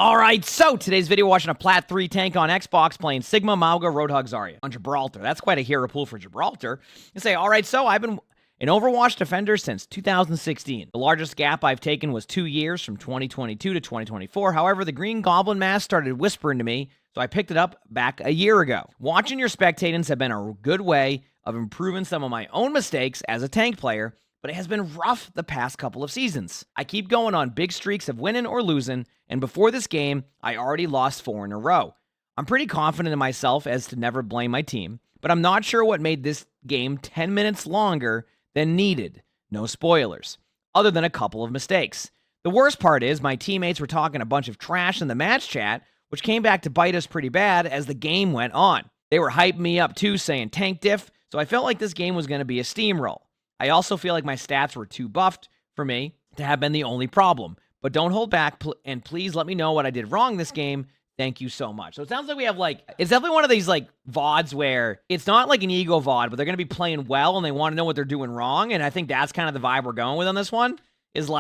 All right, so today's video, watching a Plat 3 tank on Xbox playing Sigma, Mauga, Roadhog, Zarya on Gibraltar. That's quite a hero pool for Gibraltar. You say, all right, so I've been an Overwatch defender since 2016. The largest gap I've taken was 2 years from 2022 to 2024. However, the Green Goblin mask started whispering to me, so I picked it up back a year ago. Watching your spectatings have been a good way of improving some of my own mistakes as a tank player, but it has been rough the past couple of seasons. I keep going on big streaks of winning or losing, and before this game, I already lost 4 in a row. I'm pretty confident in myself as to never blame my team, but I'm not sure what made this game 10 minutes longer than needed. No spoilers, other than a couple of mistakes. The worst part is my teammates were talking a bunch of trash in the match chat, which came back to bite us pretty bad as the game went on. They were hyping me up too, saying tank diff, so I felt like this game was going to be a steamroll. I also feel like my stats were too buffed for me to have been the only problem. But don't hold back, and please let me know what I did wrong this game. Thank you so much. So it sounds like we have it's definitely one of these VODs where it's not like an ego VOD, but they're going to be playing well and they want to know what they're doing wrong. And I think that's kind of the vibe we're going with on this one. Is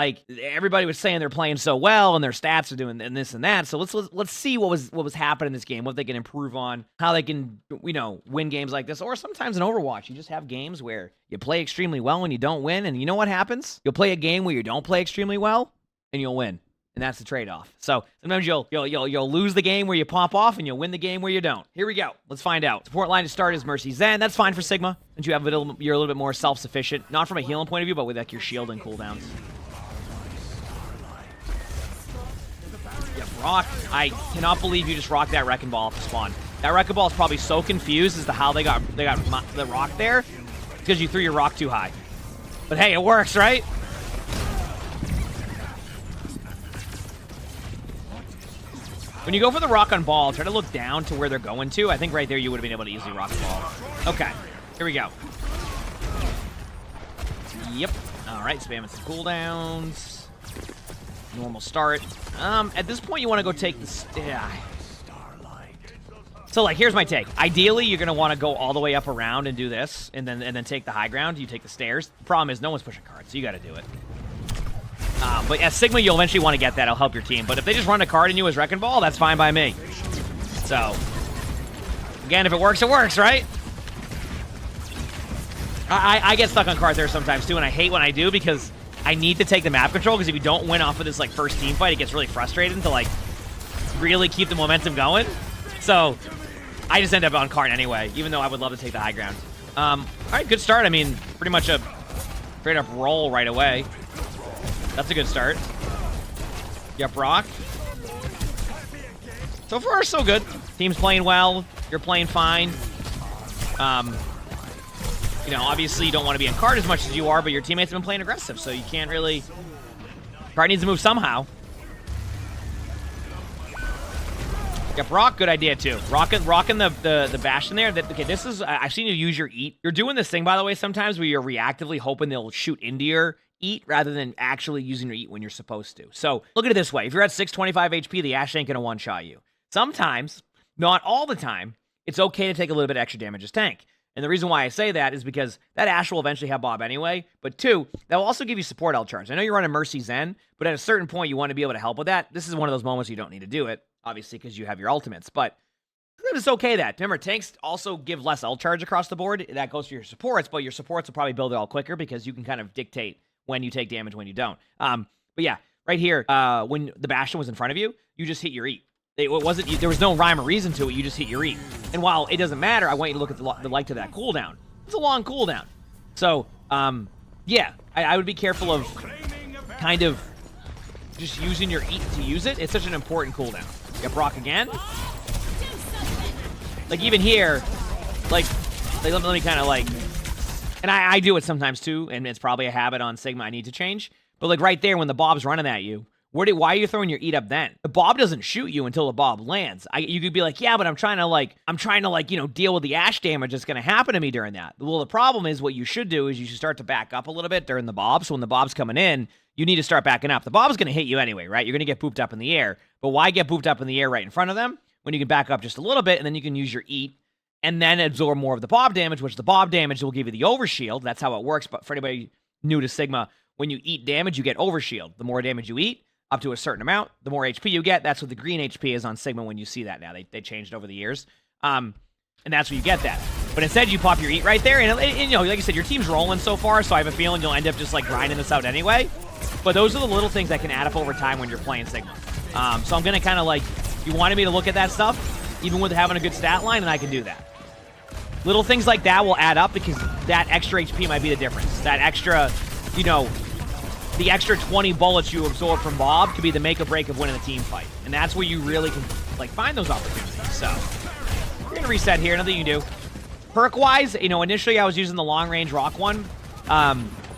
everybody was saying they're playing so well and their stats are doing and this and that. So let's see what was happening in this game, what they can improve on, how they can win games like this. Or sometimes in Overwatch, you just have games where you play extremely well and you don't win, and you know what happens? You'll play a game where you don't play extremely well and you'll win, and that's the trade-off. So sometimes you'll lose the game where you pop off, and you'll win the game where you don't. Here we go. Let's find out. Support line to start is Mercy Zen. That's fine for Sigma, since you're a little bit more self-sufficient, not from a healing point of view, but with your shield and cooldowns. Rock. I cannot believe you just rocked that Wrecking Ball off the spawn. That Wrecking Ball is probably so confused as to how they got the rock there. It's because you threw your rock too high. But hey, it works, right? When you go for the rock on ball, try to look down to where they're going to. I think right there you would have been able to easily rock the ball. Okay, here we go. Yep. All right, spamming some cooldowns. Normal start. At this point, you want to go take the So, here's my take. Ideally, you're going to want to go all the way up around and do this, and then take the high ground. You take the stairs. The problem is no one's pushing cards, so you got to do it. But as Sigma, you'll eventually want to get that. It'll help your team. But if they just run a card in you as Wrecking Ball, that's fine by me. So, again, if it works, right? I get stuck on cards there sometimes, too, and I hate when I do because I need to take the map control, because if you don't win off of this first team fight, it gets really frustrating to really keep the momentum going. So I just end up on cart anyway, even though I would love to take the high ground. All right, good start. I mean, pretty much a straight up roll right away. That's a good start. Yep, rock. So far, so good. Team's playing well. You're playing fine. Obviously you don't want to be in card as much as you are, but your teammates have been playing aggressive, so you can't really... Card needs to move somehow. Yep, rock, good idea too. Rocking the Bastion there. Okay, this is... I've seen you use your eat. You're doing this thing, by the way, sometimes where you're reactively hoping they'll shoot into your eat rather than actually using your eat when you're supposed to. So look at it this way. If you're at 625 HP, the Ashe ain't going to one-shot you. Sometimes, not all the time, it's okay to take a little bit extra damage as tank. And the reason why I say that is because that Ashe will eventually have Bob anyway. But 2, that will also give you support L charge. I know you're running Mercy Zen, but at a certain point, you want to be able to help with that. This is one of those moments you don't need to do it, obviously, because you have your ultimates. But it's okay that. Remember, tanks also give less L charge across the board. That goes for your supports, but your supports will probably build it all quicker because you can kind of dictate when you take damage, when you don't. But yeah, right here, when the Bastion was in front of you, you just hit your eat. There was no rhyme or reason to it. You just hit your eat. And while it doesn't matter, I want you to look at the length of that cooldown. It's a long cooldown. So, yeah, I would be careful of kind of just using your eat to use it. It's such an important cooldown. Yep, rock again. Even here, let me kind of and I do it sometimes too, and it's probably a habit on Sigma I need to change. But right there, when the Bob's running at you, why are you throwing your eat up then? The Bob doesn't shoot you until the Bob lands. You could be yeah, but I'm trying to deal with the Ashe damage that's going to happen to me during that. Well, the problem is what you should do is you should start to back up a little bit during the Bob. So when the Bob's coming in, you need to start backing up. The Bob's going to hit you anyway, right? You're going to get booped up in the air. But why get booped up in the air right in front of them when you can back up just a little bit and then you can use your eat and then absorb more of the Bob damage, which the Bob damage will give you the overshield. That's how it works. But for anybody new to Sigma, when you eat damage, you get overshield. The more damage you eat, up to a certain amount. The more HP you get, that's what the green HP is on Sigma when you see that now. They changed over the years. And that's where you get that. But instead, you pop your eat right there. And, you know, like I said, your team's rolling so far, so I have a feeling you'll end up just, like, grinding this out anyway. But those are the little things that can add up over time when you're playing Sigma. So I'm going to kind of, like, you wanted me to look at that stuff, even with having a good stat line, and I can do that. Little things like that will add up because that extra HP might be the difference. That extra, you know, the extra 20 bullets you absorb from Bob could be the make or break of winning a team fight. And that's where you really can, like, find those opportunities. So we're going to reset here. Nothing you can do. Perk-wise, you know, initially I was using the long-range rock one.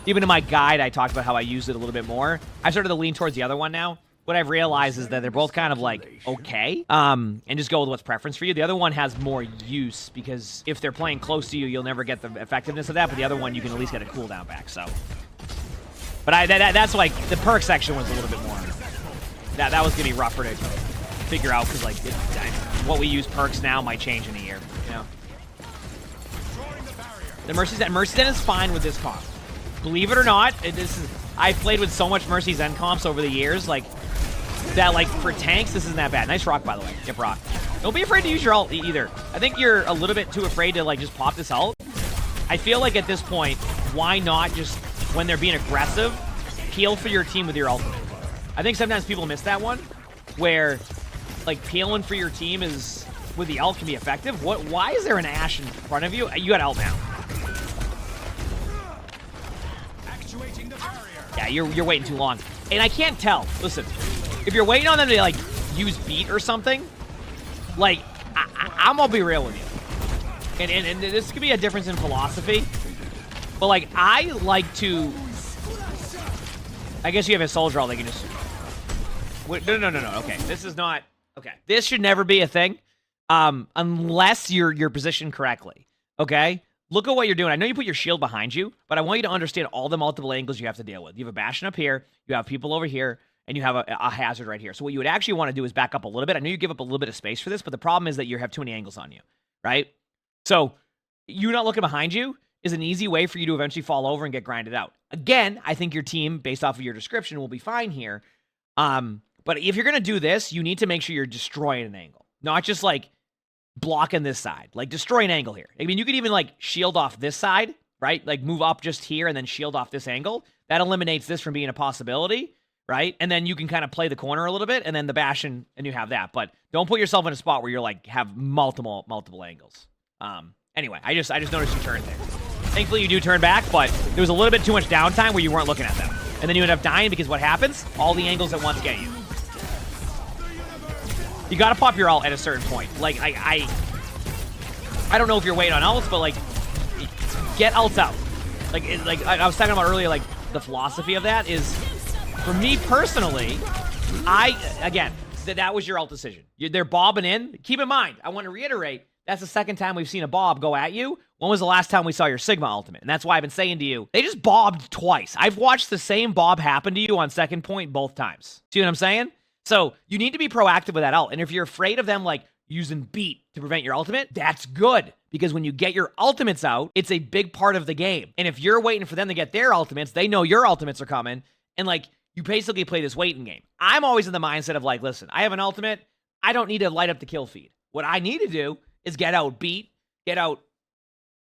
Even in my guide, I talked about how I used it a little bit more. I started to lean towards the other one now. What I've realized is that they're both kind of like, okay, and just go with what's preference for you. The other one has more use because if they're playing close to you, you'll never get the effectiveness of that, but the other one, you can at least get a cooldown back, so. But that's like, the perk section was a little bit more, that was going to be rougher to figure out because like, what we use perks now might change in a year, you know? The Mercy's Den is fine with this comp. Believe it or not, I've played with so much Mercy's End comps over the years, like, that, like, for tanks, this isn't that bad. Nice rock, by the way. Yep, rock. Don't be afraid to use your ult either. I think you're a little bit too afraid to, like, just pop this ult. I feel like at this point, why not just, when they're being aggressive, peel for your team with your ultimate. I think sometimes people miss that one, where, like, peeling for your team is, with the ult can be effective. Why is there an Ashe in front of you? You got ult now. Yeah, you're waiting too long. And I can't tell. Listen, if you're waiting on them to, like, use beat or something, like, I'm gonna be real with you. And this could be a difference in philosophy. But, like, I like to... I guess you have a soldier all they can just... Wait, no. Okay, this is not... Okay. This should never be a thing. Unless you're positioned correctly. Okay? Look at what you're doing. I know you put your shield behind you, but I want you to understand all the multiple angles you have to deal with. You have a Bastion up here, you have people over here, and you have a hazard right here. So what you would actually want to do is back up a little bit. I know you give up a little bit of space for this, but the problem is that you have too many angles on you, right? So you not looking behind you is an easy way for you to eventually fall over and get grinded out. Again, I think your team, based off of your description, will be fine here. But if you're going to do this, you need to make sure you're destroying an angle, not just like blocking this side. Like, destroy an angle here. I mean, you could even, like, shield off this side, right? Like, move up just here and then shield off this angle. That eliminates this from being a possibility, right? And then you can kind of play the corner a little bit, and then the Bastion, and you have that. But don't put yourself in a spot where you're, like, have multiple angles. Anyway, I just noticed you turned there. Thankfully, you do turn back, but there was a little bit too much downtime where you weren't looking at them. And then you end up dying because what happens? All the angles at once get you. You gotta pop your ult at a certain point. Like, I don't know if you're waiting on ults, but, like, get ults out. Like, I was talking about earlier, like, the philosophy of that is, for me personally, again, that was your ult decision. They're bobbing in. Keep in mind, I want to reiterate, that's the second time we've seen a bob go at you. When was the last time we saw your Sigma ultimate? And that's why I've been saying to you, they just bobbed twice. I've watched the same bob happen to you on second point both times. See what I'm saying? So you need to be proactive with that ult. And if you're afraid of them, like, using beat to prevent your ultimate, that's good. Because when you get your ultimates out, it's a big part of the game. And if you're waiting for them to get their ultimates, they know your ultimates are coming. And, like, you basically play this waiting game. I'm always in the mindset of, like, listen, I have an ultimate. I don't need to light up the kill feed. What I need to do is get out beat, get out,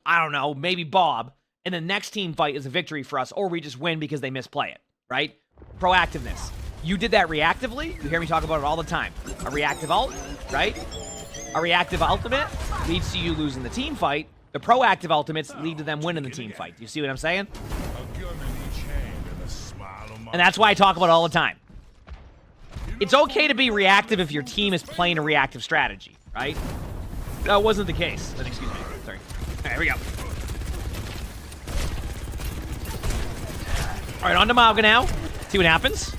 I don't know, maybe Bob. And the next team fight is a victory for us. Or we just win because they misplay it, right? Proactiveness. You did that reactively. You hear me talk about it all the time. A reactive ult, right? A reactive ultimate leads to you losing the team fight. The proactive ultimates lead to them winning the team fight. Do you see what I'm saying? And that's why I talk about it all the time. It's okay to be reactive if your team is playing a reactive strategy, right? That wasn't the case. Excuse me. Sorry. All right, here we go. All right, on to Mauga now. See what happens.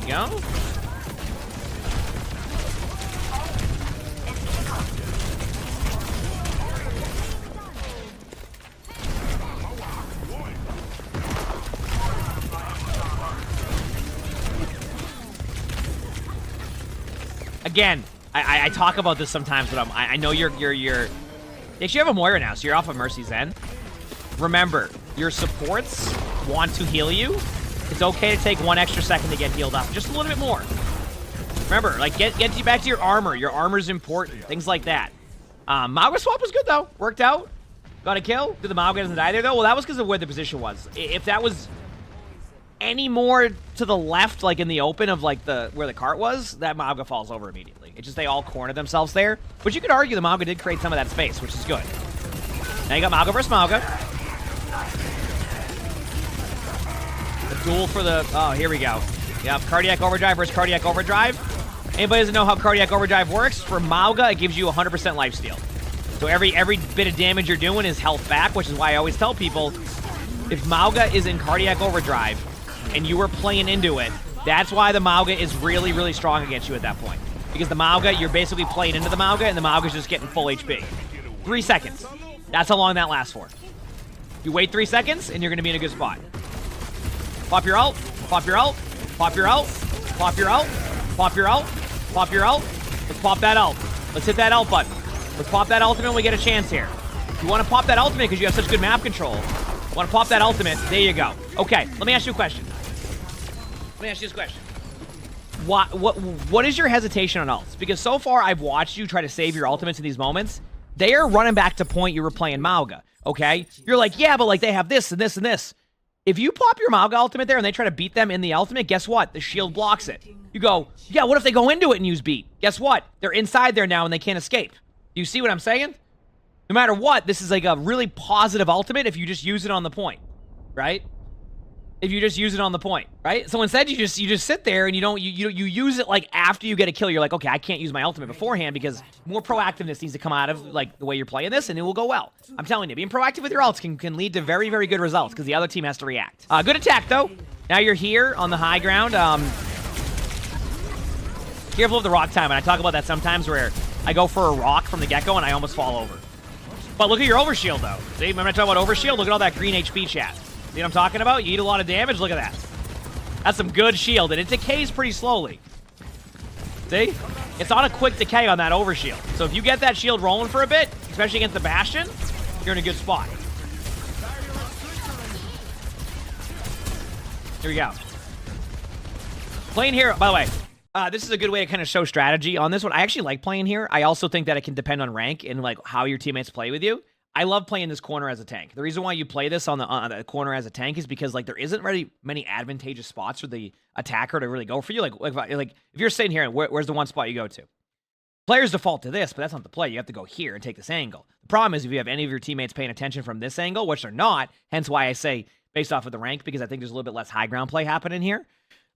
Go. Again, I talk about this sometimes, but I know you're Actually, you have a Moira now, so you're off of Mercy Zen. Remember, your supports want to heal you. It's okay to take 1 extra second to get healed up. Just a little bit more. Remember, like, get you back to your armor. Your armor's important. Things like that. Mauga swap was good, though. Worked out. Got a kill. Did the Mauga doesn't die there, though? Well, that was because of where the position was. If that was any more to the left, like in the open of, like, where the cart was, that Mauga falls over immediately. It's just they all corner themselves there. But you could argue the Mauga did create some of that space, which is good. Now you got Mauga versus Mauga. The duel for the... Oh, here we go. Yep, Cardiac Overdrive versus Cardiac Overdrive. Anybody doesn't know how Cardiac Overdrive works? For Mauga, it gives you 100% lifesteal. So every bit of damage you're doing is health back, which is why I always tell people, if Mauga is in Cardiac Overdrive and you were playing into it, that's why the Mauga is really, really strong against you at that point. Because the Mauga, you're basically playing into the Mauga, and the Mauga's just getting full HP. 3 seconds. That's how long that lasts for. You wait 3 seconds, and you're going to be in a good spot. Pop your ult. Pop your ult. Pop your ult. Pop your ult. Pop your ult. Pop your ult. Let's pop that ult. Let's hit that ult button. Let's pop that ultimate and we get a chance here. You want to pop that ultimate because you have such good map control. You want to pop that ultimate. There you go. Okay, let me ask you a question. Let me ask you this question. What is your hesitation on ults? Because so far I've watched you try to save your ultimates in these moments. They are running back to point you were playing Mauga, okay? You're like, yeah, but like they have this and this and this. If you pop your Mauga ultimate there and they try to beat them in the ultimate, guess what? The shield blocks it. You go, yeah, what if they go into it and use beat? Guess what? They're inside there now and they can't escape. Do you see what I'm saying? No matter what, this is like a really positive ultimate if you just use it on the point, right? If you just use it on the point, right? So instead you just sit there and you use it like after you get a kill. You're like, okay, I can't use my ultimate beforehand because more proactiveness needs to come out of like the way you're playing this and it will go well. I'm telling you, being proactive with your ults can lead to very, very good results because the other team has to react. Good attack though. Now you're here on the high ground. Careful of the rock time, and I talk about that sometimes where I go for a rock from the get-go and I almost fall over. But look at your overshield though. See, remember I talk about overshield? Look at all that green HP chat. See what I'm talking about? You eat a lot of damage, look at that. That's some good shield, and it decays pretty slowly. See? It's on a quick decay on that overshield. So if you get that shield rolling for a bit, especially against the Bastion, you're in a good spot. Here we go. Playing here, by the way, this is a good way to kind of show strategy on this one. I actually like playing here. I also think that it can depend on rank and like how your teammates play with you. I love playing this corner as a tank. The reason why you play this on the corner as a tank is because like there isn't really many advantageous spots for the attacker to really go for you. Like if you're sitting here, where's the one spot you go to? Players default to this, but that's not the play. You have to go here and take this angle. The problem is if you have any of your teammates paying attention from this angle, which they're not, hence why I say based off of the rank, because I think there's a little bit less high ground play happening here.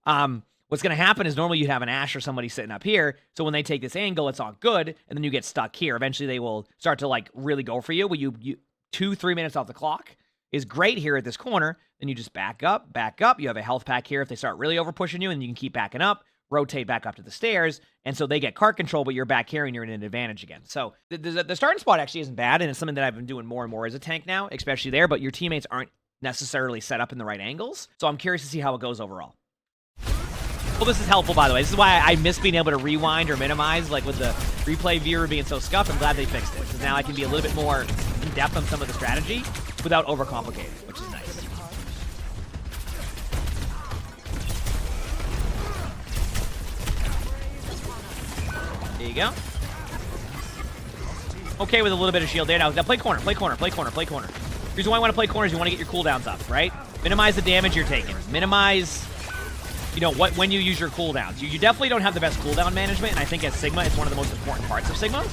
What's going to happen is normally you'd have an Ashe or somebody sitting up here, so when they take this angle, it's all good, and then you get stuck here. Eventually, they will start to, like, really go for you. Well, you 2-3 minutes off the clock is great here at this corner. Then you just back up. You have a health pack here if they start really over-pushing you, and you can keep backing up, rotate back up to the stairs, and so they get cart control, but you're back here, and you're in an advantage again. So the starting spot actually isn't bad, and it's something that I've been doing more and more as a tank now, especially there, but your teammates aren't necessarily set up in the right angles, so I'm curious to see how it goes overall. Well, this is helpful, by the way. This is why I miss being able to rewind or minimize, like with the replay viewer being so scuffed. I'm glad they fixed it, because now I can be a little bit more in-depth on some of the strategy without overcomplicating, which is nice. There you go. Okay with a little bit of shield there. Now play corner, play corner, play corner, play corner. The reason why I want to play corner is you want to get your cooldowns up, right? Minimize the damage you're taking. Minimize... you know, when you use your cooldowns. You definitely don't have the best cooldown management, and I think as Sigma, it's one of the most important parts of Sigma.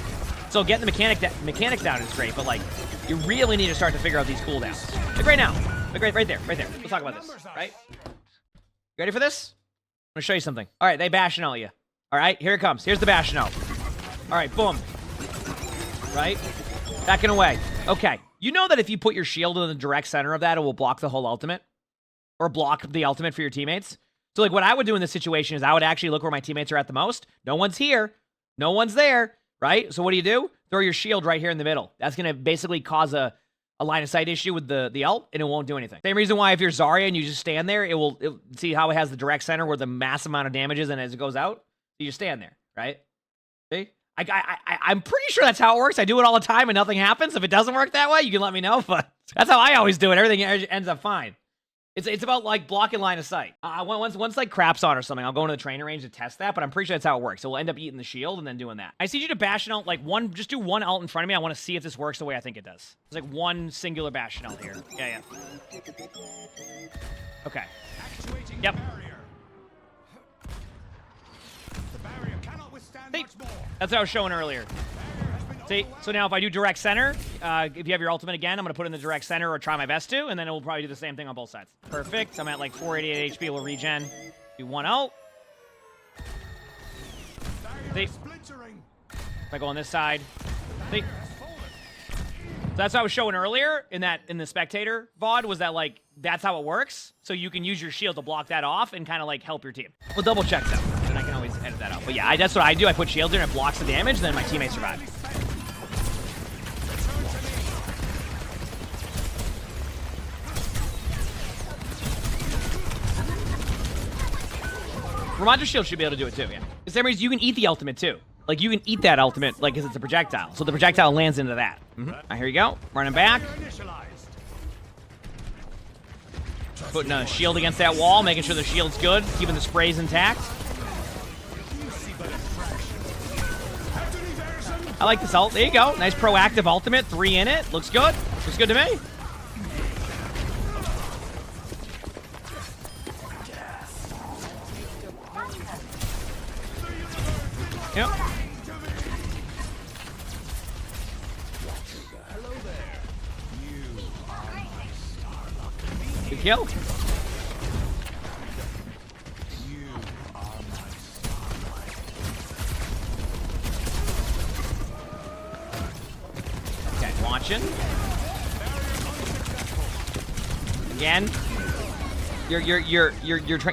So getting the mechanics down is great, but, like, you really need to start to figure out these cooldowns. Like right now. Like right there. Let's talk about this, right? You ready for this? I'm gonna show you something. All right, they Bastion out you. All right, here it comes. Here's the Bastion out. All right, boom. Right? Backing away. Okay. You know that if you put your shield in the direct center of that, it will block the whole ultimate? Or block the ultimate for your teammates? So, like, what I would do in this situation is I would actually look where my teammates are at the most. No one's here. No one's there, right? So what do? Throw your shield right here in the middle. That's going to basically cause a line of sight issue with the ult, and it won't do anything. Same reason why if you're Zarya and you just stand there, it'll see how it has the direct center where the mass amount of damage is, and as it goes out, you just stand there, right? See? I'm pretty sure that's how it works. I do it all the time and nothing happens. If it doesn't work that way, you can let me know, but that's how I always do it. Everything ends up fine. It's about like blocking line of sight. Once like crap's on or something, I'll go into the training range to test that, but I'm pretty sure that's how it works. So we'll end up eating the shield and then doing that. I see you to Bastion ult like just do one ult in front of me. I want to see if this works the way I think it does. There's like one singular Bastion ult here. Yeah. Okay. Yep. See, that's what I was showing earlier. See, so now if I do direct center, if you have your ultimate again, I'm going to put it in the direct center or try my best to, and then it will probably do the same thing on both sides. Perfect. I'm at like 488 HP. We'll regen. Do one ult. See? If I go on this side. See? So that's what I was showing earlier in the spectator VOD, was that like, that's how it works. So you can use your shield to block that off and kind of like help your team. We'll double check that, and I can always edit that out. But yeah, that's what I do. I put shield in, it blocks the damage, then my teammates survive. Ramondra's shield should be able to do it too, yeah. For some reason, you can eat the ultimate too. Like, you can eat that ultimate, like, because it's a projectile. So the projectile lands into that. Here you go. Running back. Putting a shield against that wall, making sure the shield's good, keeping the sprays intact. I like this ult. There you go. Nice proactive ultimate. 3 in it. Looks good. Looks good to me. Yep. Good kill. Okay, launching. Again. You're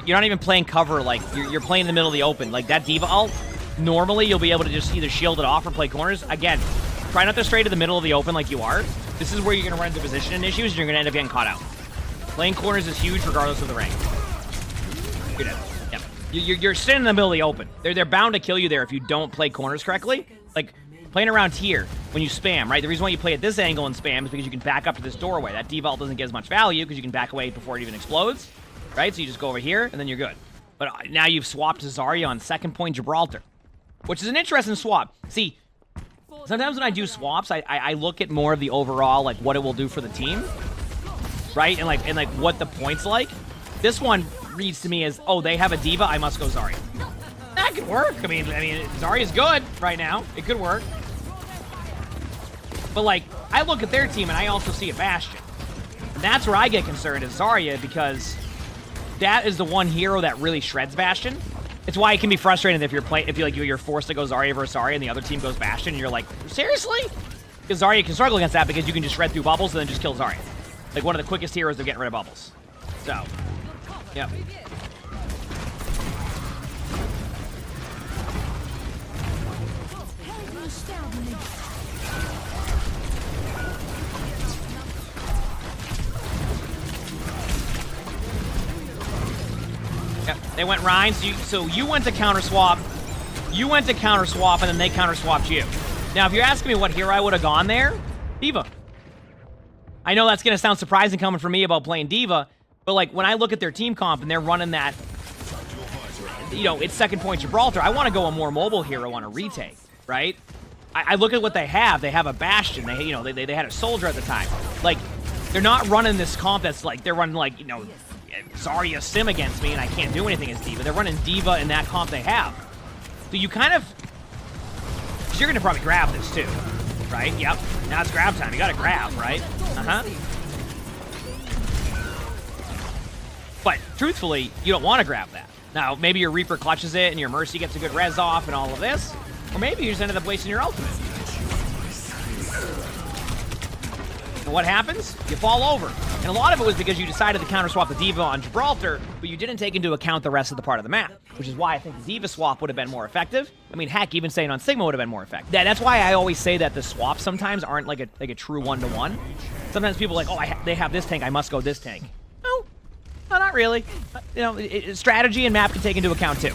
not even playing cover, like you're playing in the middle of the open. Like that D.Va ult, normally you'll be able to just either shield it off or play corners. Again, try not to stray to the middle of the open like you are. This is where you're gonna run into position issues and you're gonna end up getting caught out. Playing corners is huge regardless of the rank. You're dead. Yep. You're sitting in the middle of the open. They're bound to kill you there if you don't play corners correctly. Like, playing around here when you spam, right? The reason why you play at this angle and spam is because you can back up to this doorway. That D.Va ult doesn't get as much value because you can back away before it even explodes, right? So you just go over here and then you're good. But now you've swapped to Zarya on second point Gibraltar, which is an interesting swap. See, sometimes when I do swaps, I look at more of the overall, like what it will do for the team, right? And like what the point's like. This one reads to me as, oh, they have a D.Va, I must go Zarya. That could work. I mean, Zarya's good right now. It could work. But like, I look at their team and I also see a Bastion. And that's where I get concerned is Zarya, because that is the one hero that really shreds Bastion. It's why it can be frustrating if you're forced to go Zarya versus Zarya and the other team goes Bastion and you're like, seriously? Because Zarya can struggle against that because you can just shred through bubbles and then just kill Zarya. Like one of the quickest heroes of getting rid of bubbles. So, yep. Yep, they went Rhine, so you went to counter swap. You went to counter swap, and then they counter swapped you. Now, if you're asking me what hero I would have gone there, D.Va. I know that's going to sound surprising coming from me about playing D.Va, but like when I look at their team comp and they're running that, you know, it's second point Gibraltar, I want to go a more mobile hero on a retake, right? I look at what they have. They have a Bastion. They had a Soldier at the time. Like, they're not running this comp that's like, they're running like, you know, Zarya sim against me and I can't do anything as D.Va. They're running D.Va in that comp they have. So you kind of, because you're going to probably grab this too, right? Yep. Now it's grab time. You got to grab, right? But truthfully, you don't want to grab that. Now, maybe your Reaper clutches it and your Mercy gets a good res off and all of this. Or maybe you just ended up wasting your ultimate. And what happens? You fall over. And a lot of it was because you decided to counter swap the D.Va on Gibraltar, but you didn't take into account the rest of the part of the map, which is why I think the D.Va swap would have been more effective. I mean, heck, even saying on Sigma would have been more effective. That's why I always say that the swaps sometimes aren't like a true one-to-one. Sometimes people are like, oh, they have this tank, I must go this tank. No, not really. You know, strategy and map can take into account too.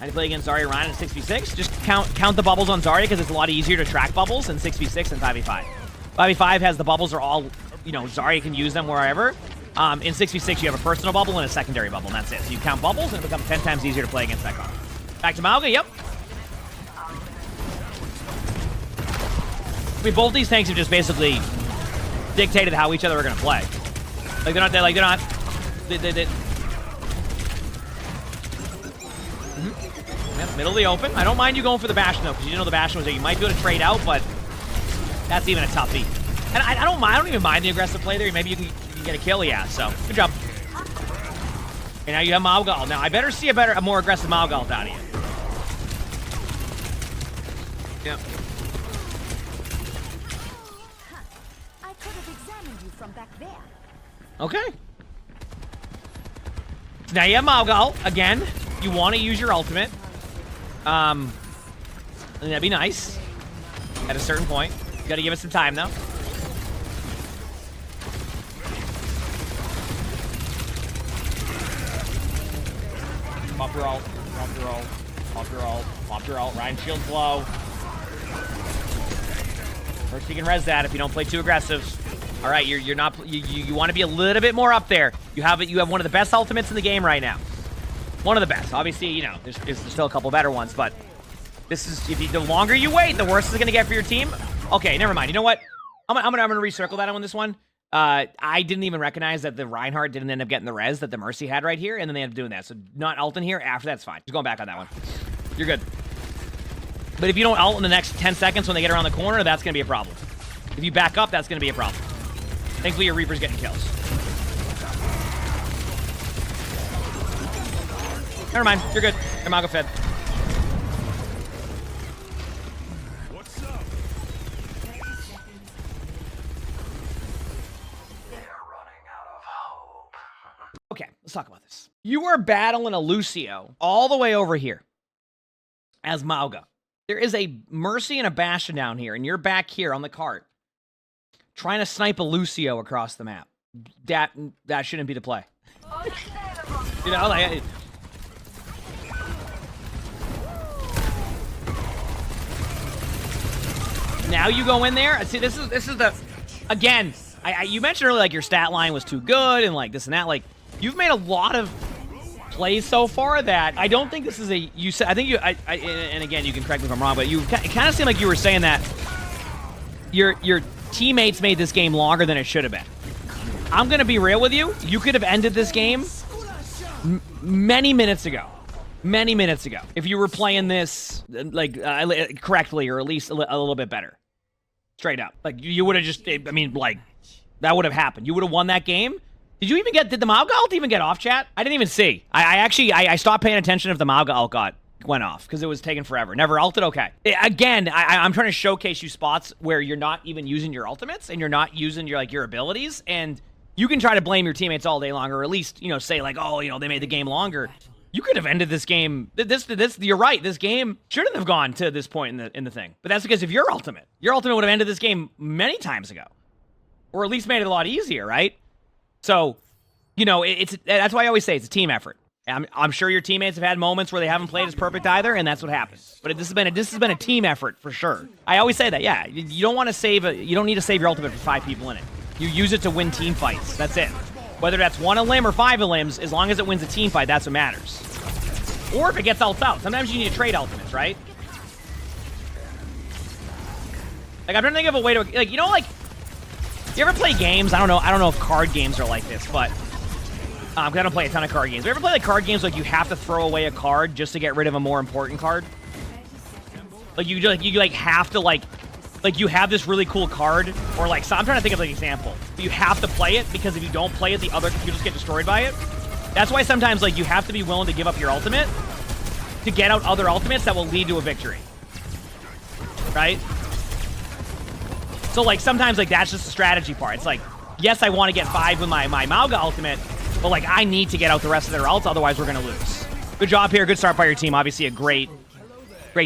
How do you play against Zarya and Ryan in 6v6? Just count the bubbles on Zarya because it's a lot easier to track bubbles in 6v6 and 5v5. 5v5 has the bubbles are all, you know, Zarya can use them wherever. In 6v6, you have a personal bubble and a secondary bubble, and that's it. So you count bubbles, and it becomes 10 times easier to play against that card. Back to Mauga, yep. I mean, both these tanks have just basically dictated how each other are going to play. Like, they're not, Yep, middle of the open. I don't mind you going for the Bastion, though, because you didn't know the Bastion was there. You might be able to trade out, but that's even a toughie. And I don't even mind the aggressive play there. Maybe you can get a kill, yeah, so good job. And now you have Mauga. Now, I better see a more aggressive Mauga out of you. Yep. I could have examined you from back there. Okay. So now you have Mauga again. You want to use your ultimate. And that'd be nice. At a certain point. You gotta give it some time, though. Pop your ult. Pop your ult. Pop your ult. Pop your ult. Ryan shield's low. First, you can res that if you don't play too aggressive. All right, you want to be a little bit more up there. You have one of the best ultimates in the game right now. One of the best. Obviously, you know, there's still a couple better ones, but this is the longer you wait, the worse it's gonna get for your team. Okay, never mind. You know what? I'm gonna recircle that on this one. I didn't even recognize that the Reinhardt didn't end up getting the res that the Mercy had right here, and then they ended up doing that. So not ult in here. After that's fine. Just going back on that one. You're good. But if you don't ult in the next 10 seconds when they get around the corner, that's gonna be a problem. If you back up, that's gonna be a problem. Thankfully, your Reaper's getting kills. Never mind. You're good. Your Mauga fed. What's up? Okay, let's talk about this. You are battling a Lucio all the way over here as Mauga. There is a Mercy and a Bastion down here, and you're back here on the cart trying to snipe a Lucio across the map. That shouldn't be the play. You know, like... Now you go in there. See, this is the... Again, you mentioned earlier, like, your stat line was too good and, like, this and that. Like, you've made a lot of plays so far that I don't think this is a... You said... I think you... and again, you can correct me if I'm wrong, but it kind of seemed like you were saying that your teammates made this game longer than it should have been. I'm going to be real with you. You could have ended this game many minutes ago. Many minutes ago. If you were playing this, like, correctly, or at least a little bit better. Straight up. Like, you would have just, I mean, like, that would have happened. You would have won that game. Did the Mauga ult even get off, chat? I didn't even see. I stopped paying attention if the Mauga ult went off, because it was taking forever. Never ulted? Okay. Again, I'm trying to showcase you spots where you're not even using your ultimates, and you're not using your abilities, and you can try to blame your teammates all day long, or at least, you know, say, like, oh, you know, they made the game longer. You could have ended this game. You're right. This game shouldn't have gone to this point in the thing. But that's because of your ultimate. Your ultimate would have ended this game many times ago, or at least made it a lot easier, right? So, you know, that's why I always say it's a team effort. I'm sure your teammates have had moments where they haven't played as perfect either, and that's what happens. But this has been a team effort for sure. I always say that. Yeah, you don't want to save you don't need to save your ultimate for 5 people in it. You use it to win team fights. That's it. Whether that's 1 a limb or 5 a limbs, as long as it wins a team fight, that's what matters. Or if it gets ults out. Sometimes you need to trade ultimates, right? Like, I'm trying to think of a way to, like, you know, like, you ever play games? I don't know if card games are like this, but I don't play a ton of card games. You ever play like card games like you have to throw away a card just to get rid of a more important card? Like you have to like you have this really cool card, or like, so I'm trying to think of like an example. But you have to play it because if you don't play it, you just get destroyed by it. That's why sometimes, like, you have to be willing to give up your ultimate to get out other ultimates that will lead to a victory. Right? So, like, sometimes, like, that's just the strategy part. It's like, yes, I want to get 5 with my Mauga ultimate, but, like, I need to get out the rest of their ults, otherwise we're going to lose. Good job here. Good start by your team. Obviously a great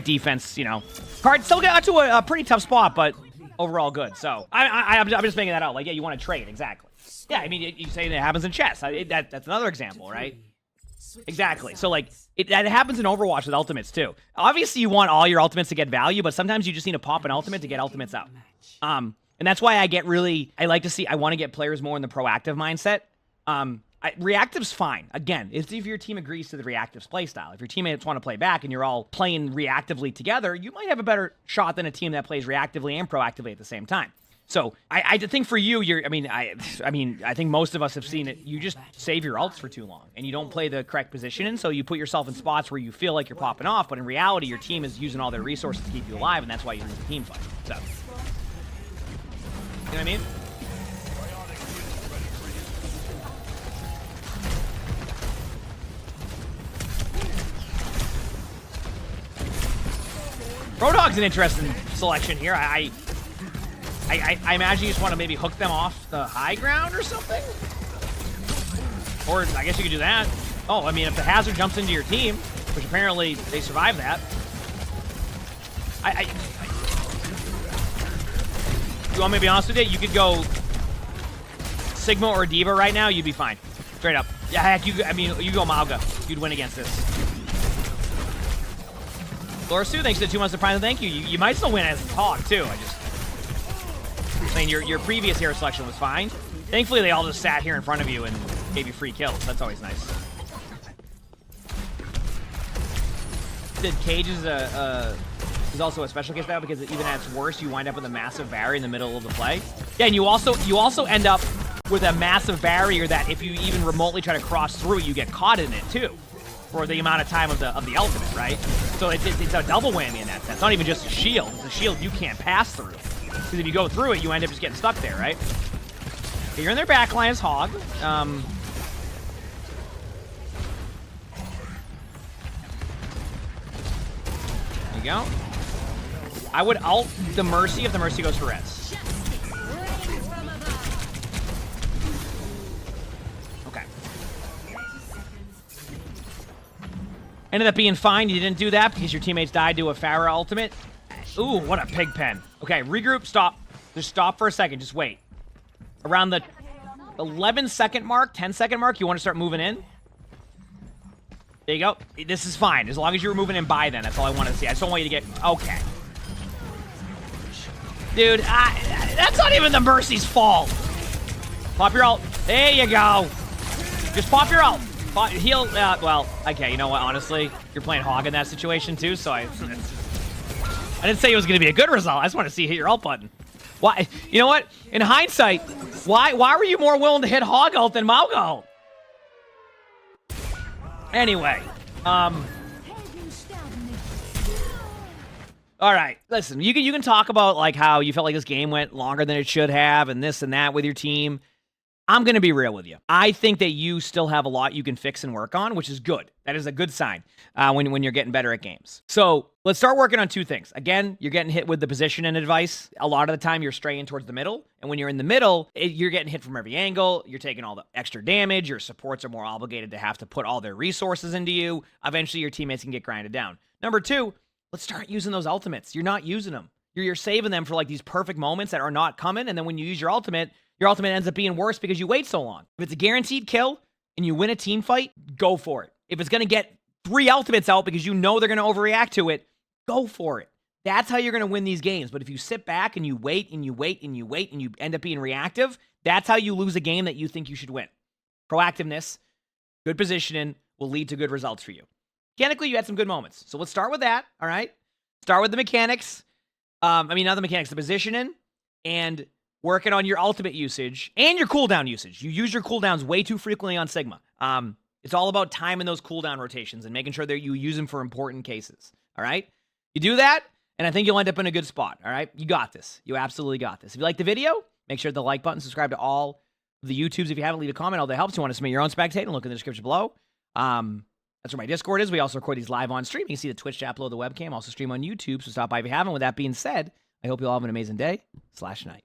defense, you know. Card still got to a pretty tough spot, but overall good. So, I'm just making that out. Like, yeah, you want to trade. Exactly. Yeah, I mean, you say it happens in chess. That's another example, right? Exactly. So, like, that happens in Overwatch with ultimates, too. Obviously, you want all your ultimates to get value, but sometimes you just need to pop an ultimate to get ultimates out. And that's why I want to get players more in the proactive mindset. Reactive's fine. Again, if your team agrees to the reactive's playstyle. If your teammates want to play back and you're all playing reactively together, you might have a better shot than a team that plays reactively and proactively at the same time. So I think for you, I think most of us have seen it. You just save your ults for too long and you don't play the correct position, and so you put yourself in spots where you feel like you're popping off, but in reality, your team is using all their resources to keep you alive, and that's why you lose the team fight. So, you know what I mean? Roadhog's an interesting selection here. I imagine you just want to maybe hook them off the high ground or something? Or I guess you could do that. Oh, I mean, if the hazard jumps into your team, which apparently they survived that. You want me to be honest with you? You could go Sigma or Diva right now, you'd be fine. Straight up. Yeah, heck, you go Mauga. You'd win against this. Lorsu, thanks for the 2 months of Prime. Thank you. You might still win as a Hog, too. I mean, your previous hero selection was fine. Thankfully, they all just sat here in front of you and gave you free kills. That's always nice. Cage is also a special case now because even at its worst, you wind up with a massive barrier in the middle of the play. Yeah, and you also end up with a massive barrier that if you even remotely try to cross through it, you get caught in it too, for the amount of time of the ultimate, right? So it's a double whammy in that sense. It's not even just a shield. It's a shield you can't pass through. Because if you go through it, you end up just getting stuck there, right? Okay, you're in their backline as Hog. There you go. I would ult the Mercy if the Mercy goes for res. Okay. Ended up being fine. You didn't do that because your teammates died to a Pharah ultimate. Ooh, what a pig pen. Okay, regroup, stop. Just stop for a second, just wait. Around the 11-second mark, 10-second mark, you want to start moving in. There you go. This is fine, as long as you were moving in by then. That's all I want to see. I just don't want you to get... Okay. Dude, that's not even the Mercy's fault. Pop your ult. There you go. Just pop your ult. Heal... well, okay, you know what, honestly, you're playing Hog in that situation, too, so I didn't say it was going to be a good result. I just want to see you hit your ult button. Why? You know what? In hindsight, why were you more willing to hit Hog ult than Mauga ult? Anyway, all right. Listen, you can talk about like how you felt like this game went longer than it should have, and this and that with your team. I'm going to be real with you. I think that you still have a lot you can fix and work on, which is good. That is a good sign when you're getting better at games. So let's start working on two things. Again, you're getting hit with the position and advice. A lot of the time, you're straying towards the middle. And when you're in the middle, you're getting hit from every angle. You're taking all the extra damage. Your supports are more obligated to have to put all their resources into you. Eventually, your teammates can get grinded down. Number two, let's start using those ultimates. You're not using them. You're saving them for like these perfect moments that are not coming. And then when you use your ultimate ends up being worse because you wait so long. If it's a guaranteed kill and you win a team fight, go for it. If it's going to get 3 ultimates out because you know they're going to overreact to it, go for it. That's how you're going to win these games. But if you sit back and you wait and you wait and you wait and you end up being reactive, that's how you lose a game that you think you should win. Proactiveness, good positioning will lead to good results for you. Mechanically, you had some good moments. So let's start with that, all right? Start with the mechanics. Not the mechanics, the positioning, and working on your ultimate usage and your cooldown usage. You use your cooldowns way too frequently on Sigma. It's all about timing those cooldown rotations and making sure that you use them for important cases, all right? You do that, and I think you'll end up in a good spot, all right? You got this. You absolutely got this. If you like the video, make sure to hit the like button, subscribe to all the YouTubes. If you haven't, leave a comment. All that helps. You want to submit your own spectating, look in the description below. That's where my Discord is. We also record these live on stream. You can see the Twitch chat below the webcam. Also stream on YouTube, so stop by if you haven't. With that being said, I hope you all have an amazing day/night.